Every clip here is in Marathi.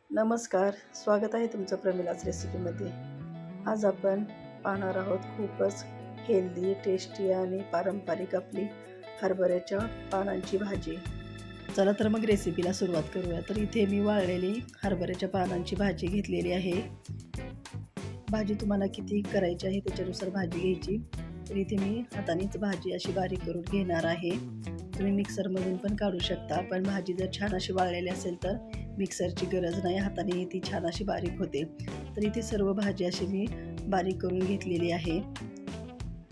नमस्कार, स्वागत आहे तुमचं प्रमिलाच रेसिपीमध्ये. आज आपण पाहणार आहोत खूपच हेल्दी, टेस्टी आणि पारंपरिक आपली हरभऱ्याच्या पानांची भाजी. चला तर मग रेसिपीला सुरुवात करूया. तर इथे मी वाळलेली हरभऱ्याच्या पानांची भाजी घेतलेली आहे. भाजी तुम्हाला किती करायची आहे त्याच्यानुसार भाजी घ्यायची. तर इथे मी हातानेच भाजी अशी बारीक करून घेणार आहे. तुम्ही मिक्सरमधून पण काढू शकता, पण भाजी जर छान अशी वाळलेली असेल तर मिक्सरची गरज नाही, हाताने ती छान अशी बारीक होते. तर इथे सर्व भाजी अशी मी बारीक करून घेतलेली आहे.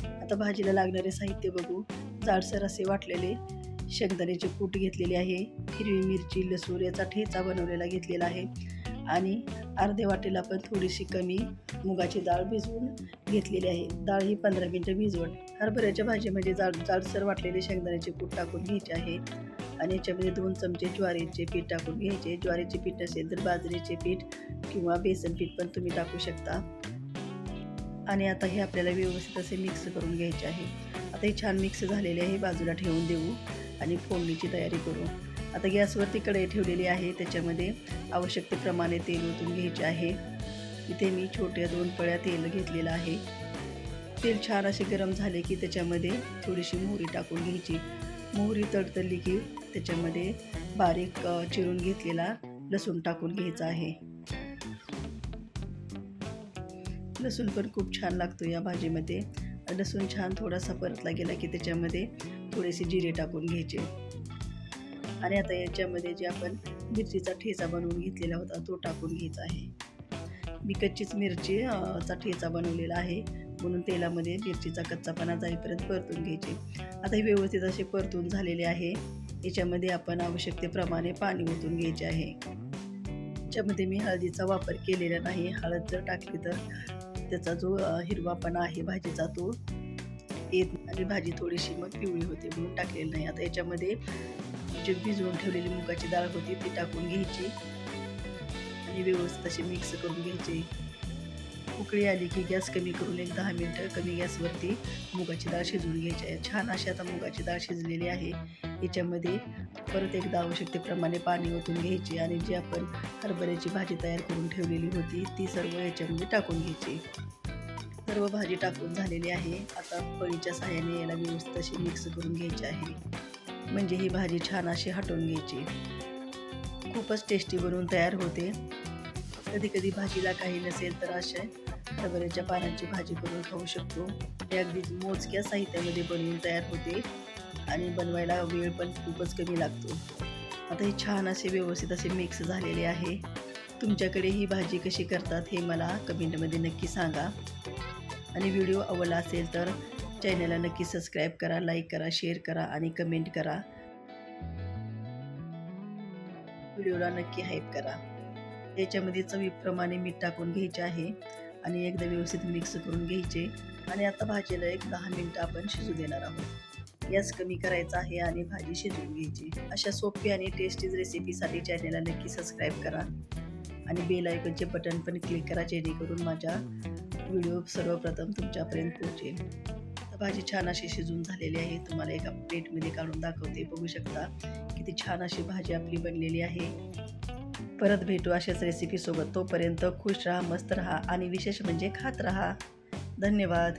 आता भाजीला लागणारे साहित्य बघू. जाडसर असे वाटलेले शेंगदाण्याचे कूट घेतलेले आहे, हिरवी मिरची, लसूण याचा ठेचा बनवलेला घेतलेला आहे आणि अर्धे वाटीला पण थोडीशी कमी मुगाची डाळ भिजवून घेतलेली आहे. डाळ ही 15 मिनिटं भिजवून. हरभऱ्याच्या भाजीमध्ये जाडसर वाटलेले शेंगदाण्याचे कूट टाकून घ्यायचे आहे आणि याच्यामध्ये 2 चमचे ज्वारीचे पीठ टाकून घ्यायचे. ज्वारीचे पीठ नसेल तर बाजरीचे पीठ किंवा बेसन पीठ पण तुम्ही टाकू शकता. आणि आता हे आपल्याला व्यवस्थित असे मिक्स करून घ्यायचे आहे. आता हे छान मिक्स झालेले आहे, बाजूला ठेवून देऊ आणि फोडणीची तयारी करू. आता गॅसवरती कढई ठेवलेली आहे, त्याच्यामध्ये आवश्यकतेप्रमाणे तेल ओतून घ्यायचे आहे. इथे मी छोट्या 2 पळ्या तेल घेतलेलं आहे. तेल छान असे गरम झाले की त्याच्यामध्ये थोडीशी मोहरी टाकून घ्यायची. मोहरी तडतडली की त्याच्यामध्ये बारीक चिरून घेतलेला लसूण टाकून घ्यायचा आहे. लसूण पण खूप छान लागतो या भाजीमध्ये. लसूण छान थोडासा परतला गेला की त्याच्यामध्ये थोडेसे जिरे टाकून घ्यायचे आणि आता याच्यामध्ये जे आपण मिरचीचा ठेचा बनवून घेतलेला होता तो टाकून घ्यायचा आहे. मी कच्चीच मिरची चा ठेचा बनवलेला आहे, म्हणून तेलामध्ये मिरचीचा कच्चापणा जाईपर्यंत परतून घ्यायचे. आता हे व्यवस्थित असे परतून झालेले आहे. याच्यामध्ये आपण आवश्यकतेप्रमाणे पाणी ओतून घ्यायचे आहे. याच्यामध्ये मी हळदीचा वापर केलेला नाही. हळद जर टाकली तर त्याचा जो हिरवापणा आहे भाजीचा तो येत आणि भाजी थोडीशी मग पिवळी होते, म्हणून टाकलेली नाही. आता याच्यामध्ये जी भिजवून ठेवलेली मुगाची डाळ होती ती टाकून घ्यायची आणि व्यवस्थित अशी मिक्स करून घ्यायची. उकळी आली की गॅस कमी करून एक 10 मिनिटं कमी गॅसवरती मुगाची डाळ शिजवून घ्यायची आहे. छान अशी आता मुगाची डाळ शिजलेली आहे. याच्यामध्ये परत एकदा आवश्यकतेप्रमाणे पाणी ओतून घ्यायचे आणि जी आपण हरभऱ्याची भाजी तयार करून ठेवलेली होती ती सर्व याच्यामध्ये टाकून घ्यायची. सर्व भाजी टाकून झालेली आहे. आता पळीच्या सहाय्याने याला व्यवस्थित अशी मिक्स करून घ्यायची आहे, म्हणजे ही भाजी छान अशी हटवून घ्यायची. खूपच टेस्टी बनवून तयार होते. कधी कधी भाजीला काही नसेल तर अशा हरभऱ्याच्या पानांची भाजी करून खाऊ शकतो. हे अगदी मोजक्या साहित्यामध्ये बनवून तयार होते आणि बनवायला वेळ पण खूपच कमी लागतो. आता हे छान असे व्यवस्थित असे मिक्स झालेले आहे. तुमच्याकडे ही भाजी कशी करतात हे मला कमेंटमध्ये नक्की सांगा आणि व्हिडिओ आवडला असेल तर चॅनलला नक्की सबस्क्राईब करा, लाईक करा, शेअर करा आणि कमेंट करा. व्हिडिओला नक्की हाईप करा. याच्यामध्ये चवीप्रमाणे मीठ टाकून घ्यायचे आहे आणि एकदा व्यवस्थित मिक्स करून घ्यायचे आणि आता भाजीला एक 10 मिनिटं आपण शिजू देणार आहोत. गॅस कमी करायचा आहे आणि भाजी शिजवून घ्यायची. अशा सोपी आणि टेस्टी रेसिपीसाठी चॅनलला नक्की सबस्क्राईब करा आणि बेल आयकॉनचे बटन पण क्लिक करा, जेणेकरून माझा व्हिडिओ सर्वप्रथम तुमच्यापर्यंत पोहोचेल. तर भाजी छान अशी शिजून झालेली आहे. तुम्हाला एका प्लेटमध्ये काढून दाखवते, बघू शकता किती छान अशी भाजी आपली बनलेली आहे. परत भेटू अशाच रेसिपीसोबत. तोपर्यंत खुश राहा, मस्त राहा आणि विशेष म्हणजे खात राहा. धन्यवाद.